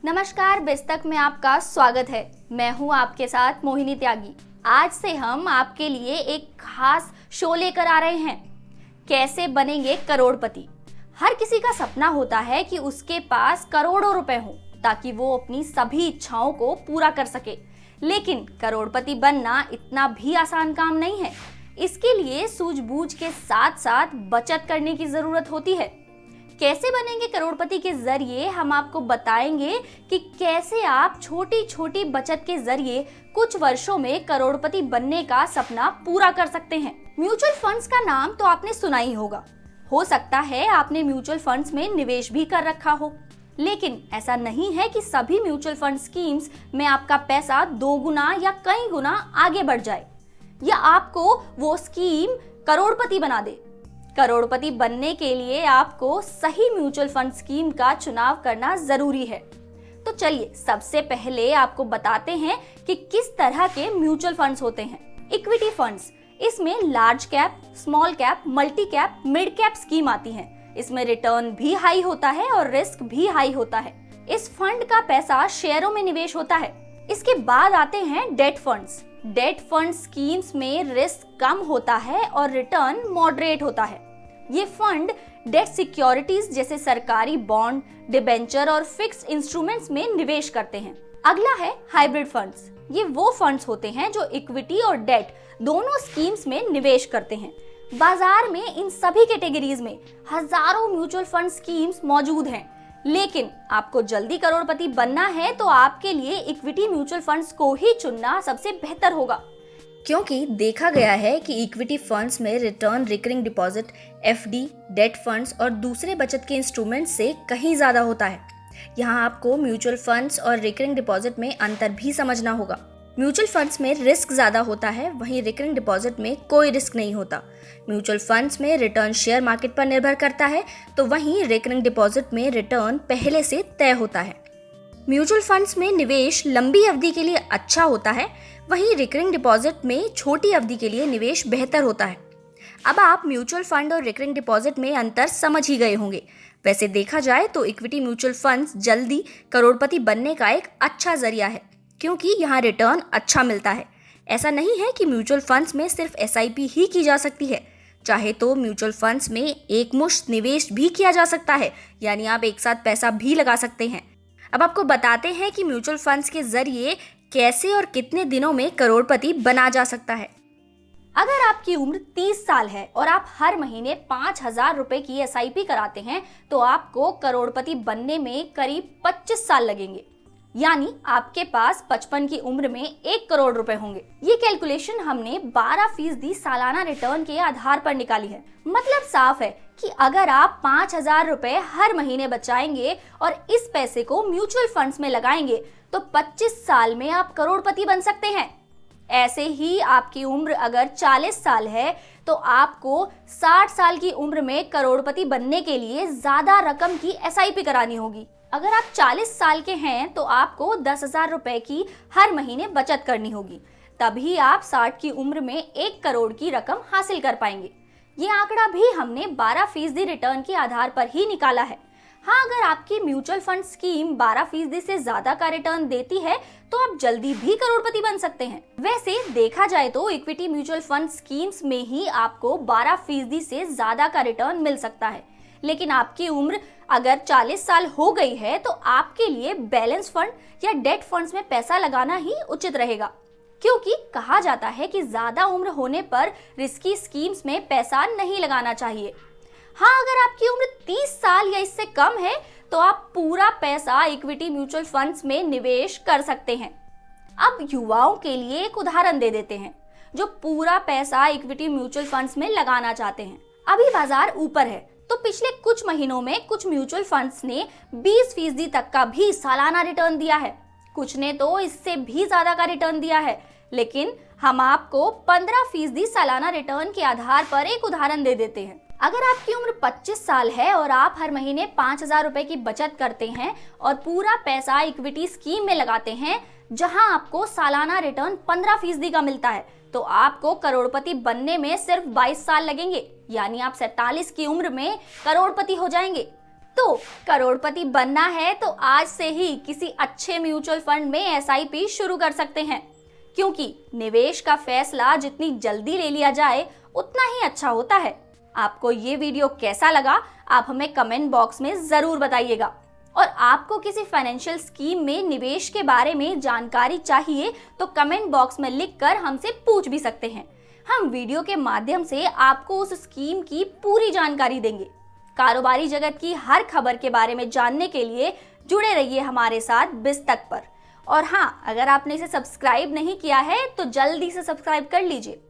नमस्कार, बेस्तक में आपका स्वागत है। मैं हूं आपके साथ मोहिनी त्यागी। आज से हम आपके लिए एक खास शो लेकर आ रहे हैं, कैसे बनेंगे करोड़पति। हर किसी का सपना होता है कि उसके पास करोड़ों रुपए हों ताकि वो अपनी सभी इच्छाओं को पूरा कर सके। लेकिन करोड़पति बनना इतना भी आसान काम नहीं है। इसके लिए सूझबूझ के साथ साथ बचत करने की जरूरत होती है। कैसे बनेंगे करोड़पति के जरिए हम आपको बताएंगे कि कैसे आप छोटी छोटी बचत के जरिए कुछ वर्षों में करोड़पति बनने का सपना पूरा कर सकते हैं। म्यूचुअल फंड्स का नाम तो आपने सुना ही होगा। हो सकता है आपने म्यूचुअल फंड्स में निवेश भी कर रखा हो, लेकिन ऐसा नहीं है कि सभी म्यूचुअल फंड स्कीम्स में आपका पैसा 2 गुना या कई गुना आगे बढ़ जाए या आपको वो स्कीम करोड़पति बना दे। करोड़पति बनने के लिए आपको सही म्यूचुअल फंड स्कीम का चुनाव करना जरूरी है। तो चलिए सबसे पहले आपको बताते हैं कि किस तरह के म्यूचुअल फंड्स होते हैं। इक्विटी फंड्स, इसमें large cap, small cap, multi cap, mid cap scheme आती हैं। इसमें रिटर्न भी हाई होता है और रिस्क भी हाई होता है। इस फंड का पैसा शेयरों में निवेश होता है। इसके बाद आते हैं debt funds. Debt fund schemes में रिस्क कम होता है और रिटर्न मॉडरेट होता है। ये फंड डेट सिक्योरिटीज जैसे सरकारी बॉन्ड, डिबेंचर और फिक्स्ड इंस्ट्रूमेंट्स में निवेश करते हैं। अगला है हाइब्रिड फंड्स। ये वो फंड्स होते हैं जो इक्विटी और डेट दोनों स्कीम्स में निवेश करते हैं। बाजार में इन सभी कैटेगरीज में हजारों म्यूचुअल फंड स्कीम्स मौजूद हैं, लेकिन आपको जल्दी करोड़पति बनना है तो आपके लिए इक्विटी म्यूचुअल फंड्स को ही चुनना सबसे बेहतर होगा, क्योंकि देखा गया है कि इक्विटी फंड्स में return recurring deposit, FD, date funds और दूसरे बचत के इंस्ट्रूमेंट से कहीं ज्यादा होता है। यहाँ आपको म्यूचुअल फंड्स और रिकरिंग डिपॉजिट में अंतर भी समझना होगा। म्यूचुअल फंड्स में रिस्क ज्यादा होता है, वहीं रिकरिंग डिपॉजिट में कोई रिस्क नहीं होता। म्यूचुअल फंड्स में रिटर्न शेयर मार्केट पर निर्भर करता है, तो वहीं रिकरिंग डिपॉजिट में रिटर्न पहले से तय होता है। म्यूचुअल फंड्स में निवेश लंबी अवधि के लिए अच्छा होता है, वहीं रिकरिंग डिपॉजिट में छोटी अवधि के लिए निवेश बेहतर होता है। अब आप म्यूचुअल फंड और रिकरिंग डिपॉजिट में अंतर समझ ही गए होंगे। वैसे देखा जाए तो इक्विटी म्यूचुअल फंड्स जल्दी करोड़पति बनने का एक अच्छा जरिया है, क्योंकि यहाँ रिटर्न अच्छा मिलता है। ऐसा नहीं है कि म्यूचुअल फंड्स में सिर्फ एसआईपी ही की जा सकती है। चाहे तो म्यूचुअल फंड्स में एक मुश्त निवेश भी किया जा सकता है, यानी आप एक साथ पैसा भी लगा सकते हैं। अब आपको बताते हैं कि म्यूचुअल फंड्स के जरिए कैसे और कितने दिनों में करोड़पति बना जा सकता है। अगर आपकी उम्र 30 साल है और आप हर महीने 5,000 रुपए की एसआईपी कराते हैं तो आपको करोड़पति बनने में करीब 25 साल लगेंगे, यानी आपके पास 55 की उम्र में 1 करोड़ रुपए होंगे। ये कैलकुलेशन हमने 12% सालाना रिटर्न के आधार पर निकाली है। मतलब साफ है कि अगर आप 5,000 रुपए हर महीने बचाएंगे और इस पैसे को म्यूचुअल फंड्स में लगाएंगे तो 25 साल में आप करोड़पति बन सकते हैं। ऐसे ही आपकी उम्र अगर 40 साल है तो आपको 60 साल की उम्र में करोड़पति बनने के लिए ज्यादा रकम की एसआईपी करानी होगी। अगर आप 40 साल के हैं तो आपको 10,000 रुपए की हर महीने बचत करनी होगी, तभी आप 60 की उम्र में 1 करोड़ की रकम हासिल कर पाएंगे। ये आंकड़ा भी हमने 12% रिटर्न के आधार पर ही निकाला है। हाँ, अगर आपकी म्यूचुअल फंड स्कीम 12% से ज्यादा का रिटर्न देती है तो आप जल्दी भी करोड़पति बन सकते हैं। वैसे देखा जाए तो इक्विटी म्यूचुअल फंड स्कीम्स में ही आपको 12% से ज्यादा का रिटर्न मिल सकता है, लेकिन आपकी उम्र अगर 40 साल हो गई है तो आपके लिए बैलेंस फंड या डेट फंड्स में पैसा लगाना ही उचित रहेगा, क्योंकि कहा जाता है कि ज्यादा उम्र होने पर रिस्की स्कीम्स में पैसा नहीं लगाना चाहिए। हाँ, अगर आपकी उम्र 30 साल या इससे कम है तो आप पूरा पैसा इक्विटी म्यूचुअल फंड्स में निवेश कर सकते हैं। अब युवाओं के लिए एक उदाहरण दे देते हैं जो पूरा पैसा इक्विटी म्यूचुअल फंड्स में लगाना चाहते हैं। अभी बाजार ऊपर है तो पिछले कुछ महीनों में कुछ म्यूचुअल फंड्स ने 20% तक का भी सालाना रिटर्न दिया है। कुछ ने तो इससे भी ज्यादा का रिटर्न दिया है, लेकिन हम आपको 15% सालाना रिटर्न के आधार पर एक उदाहरण दे देते हैं। अगर आपकी उम्र 25 साल है और आप हर महीने 5,000 रुपए की बचत करते हैं और पूरा पैसा इक्विटी स्कीम में लगाते हैं जहां आपको सालाना रिटर्न 15% का मिलता है, तो आपको करोड़पति बनने में सिर्फ 22 साल लगेंगे, यानी आप 47 की उम्र में करोड़पति हो जाएंगे। तो करोड़पति बनना है तो आज से ही किसी अच्छे म्यूचुअल फंड में एसआईपी शुरू कर सकते हैं, क्योंकि निवेश का फैसला जितनी जल्दी ले लिया जाए उतना ही अच्छा होता है। आपको ये वीडियो कैसा लगा आप हमें कमेंट बॉक्स में जरूर बताइएगा। और आपको किसी फाइनेंशियल स्कीम में निवेश के बारे में जानकारी चाहिए तो कमेंट बॉक्स में लिखकर हमसे पूछ भी सकते हैं। हम वीडियो के माध्यम से आपको उस स्कीम की पूरी जानकारी देंगे। कारोबारी जगत की हर खबर के बारे में जानने के लिए जुड़े रहिए हमारे साथ बिज़तक पर। और हाँ, अगर आपने इसे सब्सक्राइब नहीं किया है तो जल्दी से सब्सक्राइब कर लीजिए।